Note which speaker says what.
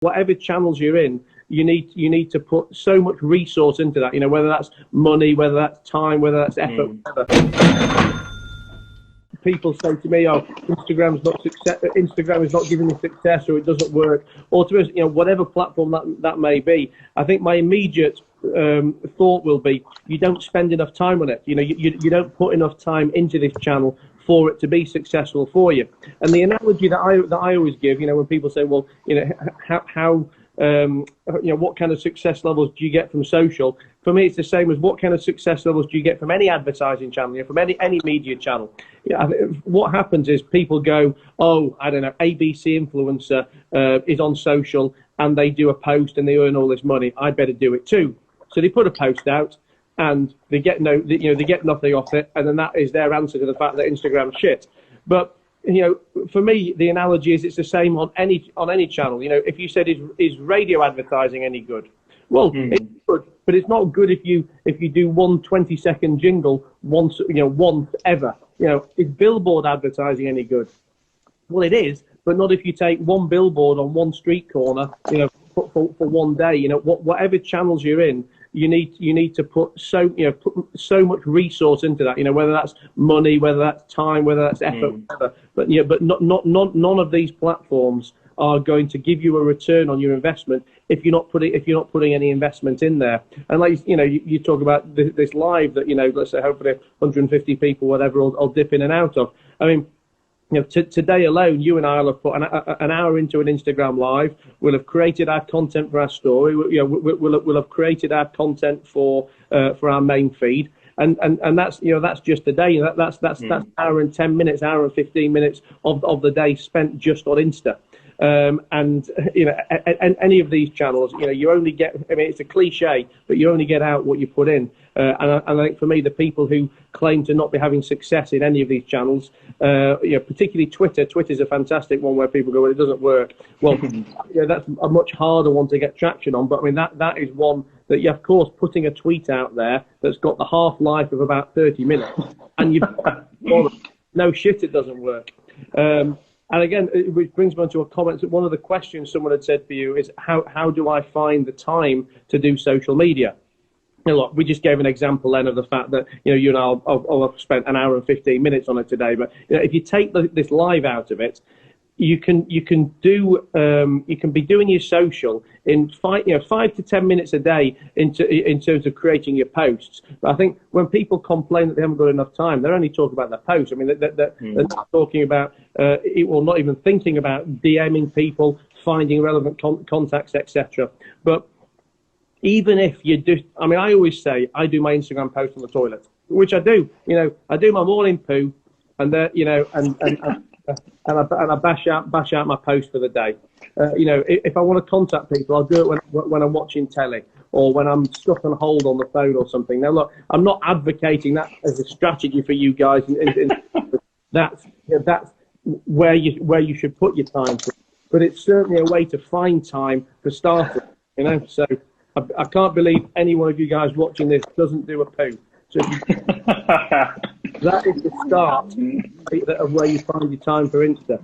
Speaker 1: whatever channels you're in, you need to put so much resource into that. Whether that's money, whether that's time, whether that's effort, whatever. People say to me, "Oh, Instagram is not giving me success, or it doesn't work," or to us, whatever platform that may be. I think my immediate thought will be, you don't spend enough time on it. You don't put enough time into this channel for it to be successful for you. And the analogy that I always give, when people say, "Well, how what kind of success levels do you get from social?" For me, it's the same as what kind of success levels do you get from any advertising channel, from any media channel. What happens is people go, "Oh, I don't know, ABC influencer is on social and they do a post and they earn all this money. I better do it too." So they put a post out and they get they get nothing off it, and then that is their answer to the fact that Instagram's shit. But for me, the analogy is it's the same on any channel. If you said, is radio advertising any good? Well, it's good, but it's not good if you do 1 20-second jingle once ever. Is billboard advertising any good? Well, it is, but not if you take one billboard on one street corner, for one day. Whatever channels you're in, you need to put so much resource into that. Whether that's money, whether that's time, whether that's effort, whatever. But none of these platforms are going to give you a return on your investment if you're not putting any investment in there. And like you talk about this live that let's say hopefully 150 people, whatever, I'll dip in and out of. I mean, today alone, you and I will have put an hour into an Instagram live. We'll have created our content for our story. We'll have created our content for our main feed. And that's just a day. That's hour and 10 minutes, hour and 15 minutes of the day spent just on Insta. And any of these channels, you only get, it's a cliche, but you only get out what you put in. And I think for me, the people who claim to not be having success in any of these channels, particularly Twitter's a fantastic one where people go, "Well, it doesn't work." Well, that's a much harder one to get traction on. But that is one that of course, putting a tweet out there that's got the half-life of about 30 minutes, and no shit, it doesn't work. And again, which brings me on to a comment that one of the questions someone had said for you is, how do I find the time to do social media? Look, we just gave an example then of the fact that you and I'll have spent an hour and 15 minutes on it today. But if you take this live out of it, you can be doing your social in 5 to 10 minutes a day in terms of creating your posts. But I think when people complain that they haven't got enough time, they're only talking about their posts. They're not talking about not even thinking about DMing people, finding relevant contacts, etc. But even if you do, I always say I do my Instagram post on the toilet, which I do. I do my morning poo, and and I bash out my post for the day. If I want to contact people, I'll do it when I'm watching telly or when I'm stuck on hold on the phone or something. Now, look, I'm not advocating that as a strategy for you guys. That's where you should put your time to. But it's certainly a way to find time for starters. So I can't believe any one of you guys watching this doesn't do a poo. So that is the start of where you find your time for Insta.